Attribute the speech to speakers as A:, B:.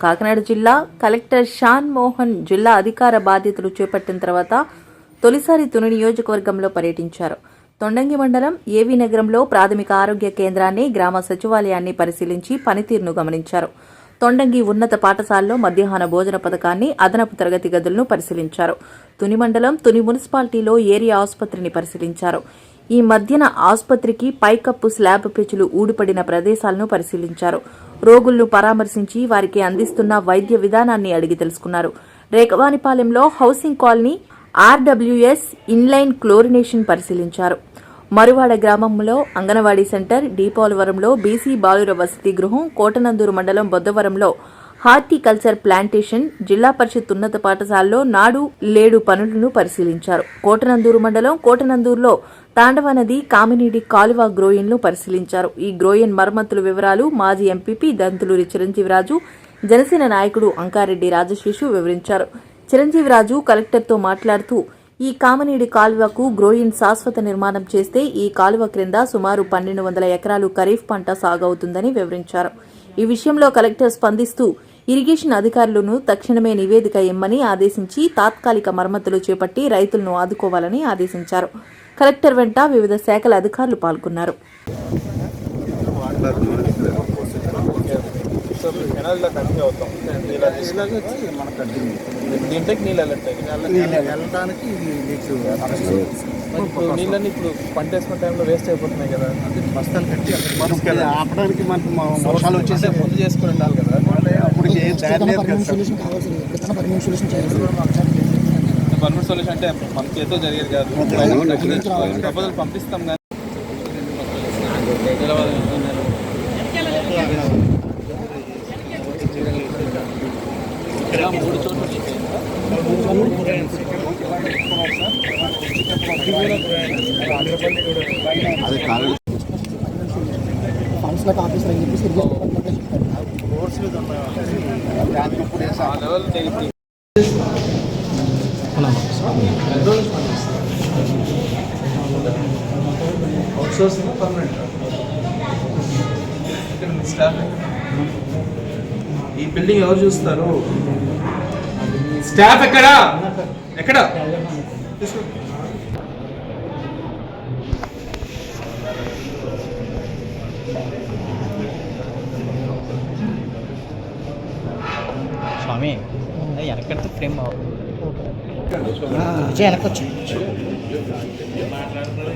A: కాకినాడ జిల్లా కలెక్టర్ షాన్ మోహన్ జిల్లా అధికార బాధ్యతలు చేపట్టిన తర్వాత తొలిసారి తుని నియోజకవర్గంలో పర్యటించారు. తొండంగి మండలం ఏవీ నగరంలో ప్రాథమిక ఆరోగ్య కేంద్రాన్ని, గ్రామ సచివాలయాన్ని పరిశీలించి పనితీరును గమనించారు. తొండంగి ఉన్నత పాఠశాలలో మధ్యాహ్న భోజన పథకాన్ని, అదనపు తరగతి గదులను పరిశీలించారు. తుని మండలం తుని మున్సిపాలిటీలో ఏరియా ఆసుపత్రిని పరిశీలించారు. ఈ మధ్యన ఆసుపత్రికి పైకప్పు స్లాబ్ పెచ్చులు ఊడిపడిన ప్రదేశాలను పరిశీలించారు. రోగులను పరామర్శించి వారికి అందిస్తున్న వైద్య విధానాన్ని అడిగి తెలుసుకున్నారు. రేకవానిపాలెంలో housing colony RWS inline chlorination పరిశీలించారు. మరువాడ గ్రామంలో అంగన్వాడీ సెంటర్, డీపోలవరంలో బీసీ బాలుర వసతి గృహం, కోటనందూరు మండలం బొద్దవరంలో హార్టికల్చర్ ప్లాంటేషన్, జిల్లా పరిషత్ ఉన్నత పాఠశాలలో నాడు లేడు పనులను పరిశీలించారు. కోటనందూరు మండలం కోటనందూరులో తాండవ నది కామినీడి కాలువ గ్రోయిన్ను పరిశీలించారు. ఈ గ్రోయిన్ మరమ్మతుల వివరాలు మాజీ ఎంపీపీ దంతులూరి చిరంజీవిరాజు, జనసేన నాయకుడు అంకారెడ్డి రాజశేషు వివరించారు. చిరంజీవిరాజు కలెక్టర్తో మాట్లాడుతూ, ఈ కామినీడి కాలువకు గ్రోయిన్ శాశ్వత నిర్మాణం చేస్తే ఈ కాలువ క్రింద సుమారు 1200 ఎకరాలు ఖరీఫ్ పంట సాగవుతుందని వివరించారు. ఈ విషయంలో కలెక్టర్ స్పందిస్తూ ఇరిగేషన్ అధికారులను తక్షణమే నివేదిక ఇమ్మని ఆదేశించి తాత్కాలిక మరమ్మతులు చేపట్టి రైతులను ఆదుకోవాలని ఆదేశించారు. కలెక్టర్ వెంట వివిధ శాఖల అధికారులు పాల్గొన్నారు.
B: నీళ్ళని ఇప్పుడు పంట వేసుకున్న టైంలో వేస్ట్ అయిపోతున్నాయి కదా, బస్తాలు కట్టి ఆపడానికి మనకు వర్షాలు వచ్చేసి ముందు చేసుకుని ఉండాలి కదా. పర్మనెంట్ సొల్యూషన్ అంటే మన చేతితో జరిగేది కాదు, ప్రపోజల్ పంపిస్తాం కానీ మూడు చోట్ల
C: ఫండ్స్లకు ఆఫీసర్ అని చెప్పేసి
B: ఈ బిల్డింగ్ ఎవరు చూస్తారు? స్టాఫ్ ఎక్కడ ఎక్కడ
D: స్వామి వెనకడితే ఫ్రేమ్
C: వెనకొచ్చు.
B: మాట్లాడుతున్నారు